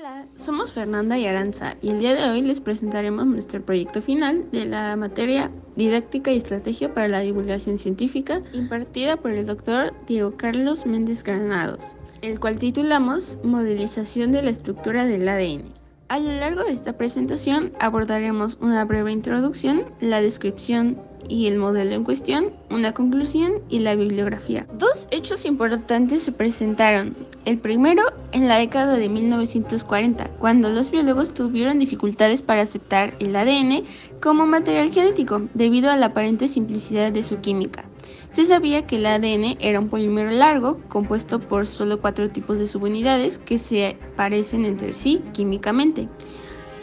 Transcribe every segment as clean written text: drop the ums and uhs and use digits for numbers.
Hola, somos Fernanda y Aranza y el día de hoy les presentaremos nuestro proyecto final de la materia Didáctica y Estrategia para la Divulgación Científica impartida por el doctor Diego Carlos Méndez Granados, el cual titulamos Modelización de la estructura del ADN. A lo largo de esta presentación abordaremos una breve introducción, la descripción y el modelo en cuestión, una conclusión y la bibliografía. Dos hechos importantes se presentaron. El primero, en la década de 1940, cuando los biólogos tuvieron dificultades para aceptar el ADN como material genético, debido a la aparente simplicidad de su química. Se sabía que el ADN era un polímero largo, compuesto por solo 4 tipos de subunidades que se parecen entre sí químicamente.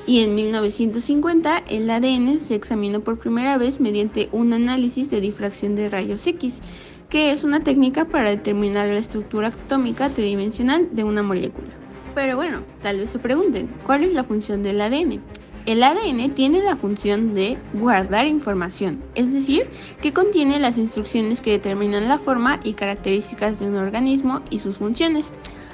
Y en 1950 el ADN se examinó por primera vez mediante un análisis de difracción de rayos X, que es una técnica para determinar la estructura atómica tridimensional de una molécula. Pero bueno, tal vez se pregunten, ¿cuál es la función del ADN? El ADN tiene la función de guardar información, es decir, que contiene las instrucciones que determinan la forma y características de un organismo y sus funciones.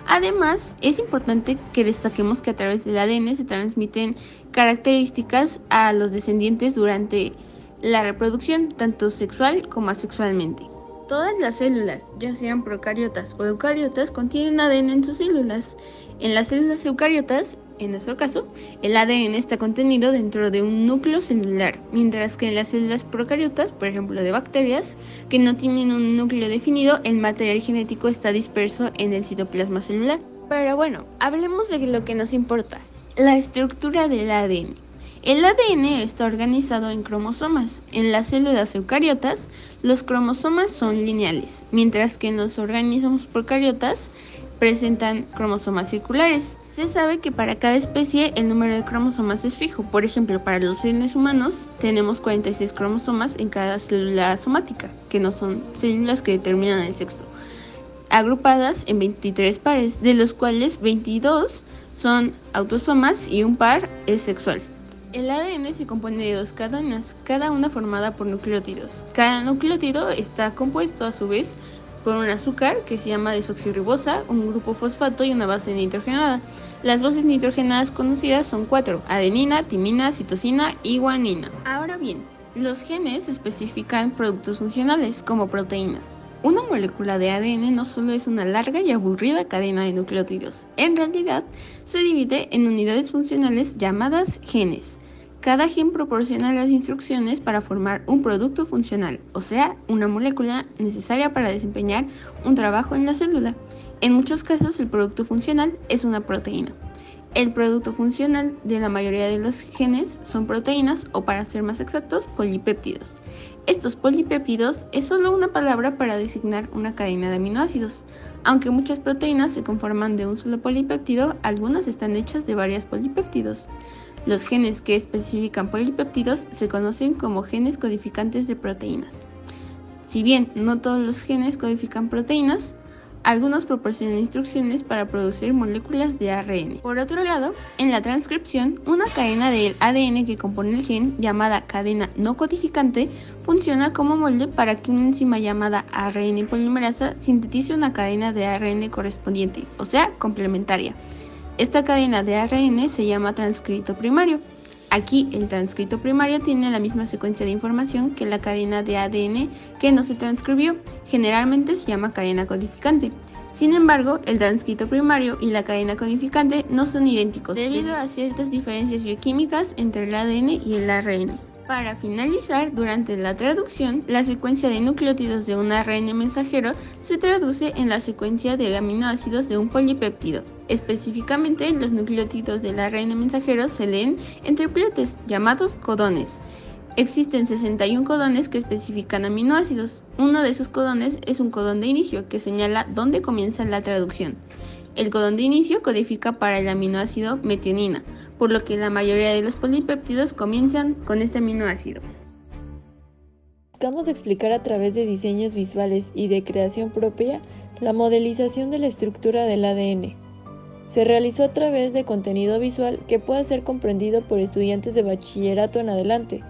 Además, es importante que destaquemos que a través del ADN se transmiten características a los descendientes durante la reproducción, tanto sexual como asexualmente. Todas las células, ya sean procariotas o eucariotas, contienen ADN en sus células. En las células eucariotas, en nuestro caso, el ADN está contenido dentro de un núcleo celular, mientras que en las células procariotas, por ejemplo de bacterias, que no tienen un núcleo definido, el material genético está disperso en el citoplasma celular. Pero bueno, hablemos de lo que nos importa, la estructura del ADN. El ADN está organizado en cromosomas. En las células eucariotas, los cromosomas son lineales, mientras que en los organismos procariotas presentan cromosomas circulares. Se sabe que para cada especie el número de cromosomas es fijo. Por ejemplo, para los seres humanos tenemos 46 cromosomas en cada célula somática, que no son células que determinan el sexo, agrupadas en 23 pares, de los cuales 22 son autosomas y un par es sexual. El ADN se compone de 2 cadenas, cada una formada por nucleótidos. Cada nucleótido está compuesto a su vez por un azúcar que se llama desoxirribosa, un grupo fosfato y una base nitrogenada. Las bases nitrogenadas conocidas son 4: adenina, timina, citosina y guanina. Ahora bien, los genes especifican productos funcionales como proteínas. Una molécula de ADN no solo es una larga y aburrida cadena de nucleótidos, en realidad se divide en unidades funcionales llamadas genes. Cada gen proporciona las instrucciones para formar un producto funcional, o sea, una molécula necesaria para desempeñar un trabajo en la célula. En muchos casos, el producto funcional es una proteína. El producto funcional de la mayoría de los genes son proteínas o, para ser más exactos, polipéptidos. Estos polipéptidos es solo una palabra para designar una cadena de aminoácidos. Aunque muchas proteínas se conforman de un solo polipéptido, algunas están hechas de varios polipéptidos. Los genes que especifican polipéptidos se conocen como genes codificantes de proteínas. Si bien no todos los genes codifican proteínas, algunos proporcionan instrucciones para producir moléculas de ARN. Por otro lado, en la transcripción, una cadena del ADN que compone el gen, llamada cadena no codificante, funciona como molde para que una enzima llamada ARN polimerasa sintetice una cadena de ARN correspondiente, o sea, complementaria. Esta cadena de ARN se llama transcrito primario. Aquí el transcrito primario tiene la misma secuencia de información que la cadena de ADN que no se transcribió, generalmente se llama cadena codificante. Sin embargo, el transcrito primario y la cadena codificante no son idénticos debido a ciertas diferencias bioquímicas entre el ADN y el ARN. Para finalizar, durante la traducción, la secuencia de nucleótidos de un ARN mensajero se traduce en la secuencia de aminoácidos de un polipéptido. Específicamente, los nucleótidos del ARN mensajero se leen en tripletes, llamados codones. Existen 61 codones que especifican aminoácidos. Uno de esos codones es un codón de inicio, que señala dónde comienza la traducción. El codón de inicio codifica para el aminoácido metionina, por lo que la mayoría de los polipéptidos comienzan con este aminoácido. Buscamos explicar a través de diseños visuales y de creación propia la modelización de la estructura del ADN. Se realizó a través de contenido visual que pueda ser comprendido por estudiantes de bachillerato en adelante,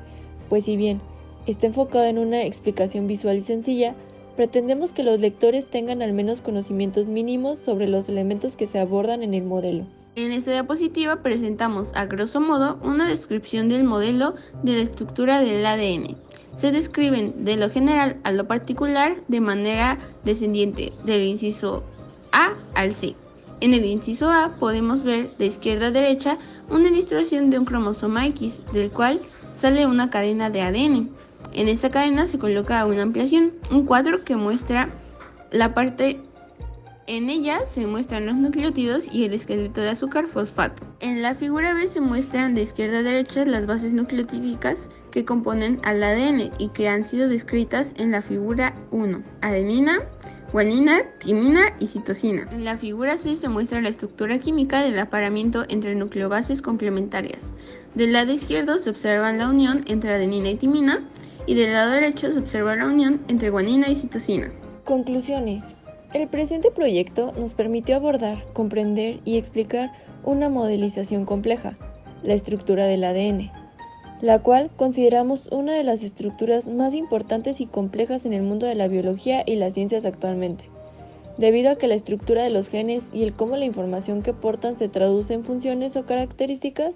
pues si bien está enfocado en una explicación visual y sencilla, pretendemos que los lectores tengan al menos conocimientos mínimos sobre los elementos que se abordan en el modelo. En esta diapositiva presentamos a grosso modo una descripción del modelo de la estructura del ADN. Se describen de lo general a lo particular de manera descendiente del inciso A al C. En el inciso A podemos ver de izquierda a derecha una ilustración de un cromosoma X, del cual sale una cadena de ADN. En esta cadena se coloca una ampliación, un cuadro que muestra la parte. En ella se muestran los nucleótidos y el esqueleto de azúcar fosfato. En la figura B se muestran de izquierda a derecha las bases nucleotídicas que componen al ADN y que han sido descritas en la figura 1: adenina, guanina, timina y citosina. En la figura C se muestra la estructura química del apareamiento entre nucleobases complementarias. Del lado izquierdo se observa la unión entre adenina y timina y del lado derecho se observa la unión entre guanina y citosina. Conclusiones. El presente proyecto nos permitió abordar, comprender y explicar una modelización compleja, la estructura del ADN, la cual consideramos una de las estructuras más importantes y complejas en el mundo de la biología y las ciencias actualmente, debido a que la estructura de los genes y el cómo la información que portan se traduce en funciones o características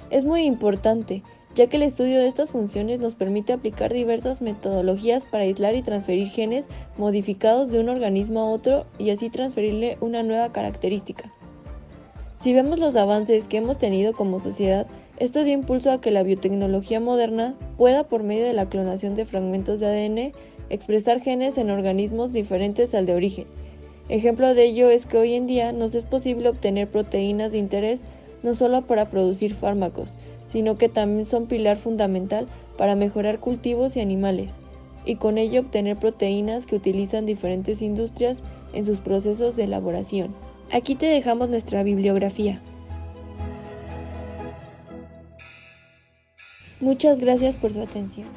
es muy importante, ya que el estudio de estas funciones nos permite aplicar diversas metodologías para aislar y transferir genes modificados de un organismo a otro y así transferirle una nueva característica. Si vemos los avances que hemos tenido como sociedad, esto dio impulso a que la biotecnología moderna pueda, por medio de la clonación de fragmentos de ADN, expresar genes en organismos diferentes al de origen. Ejemplo de ello es que hoy en día nos es posible obtener proteínas de interés no solo para producir fármacos, sino que también son pilar fundamental para mejorar cultivos y animales, y con ello obtener proteínas que utilizan diferentes industrias en sus procesos de elaboración. Aquí te dejamos nuestra bibliografía. Muchas gracias por su atención.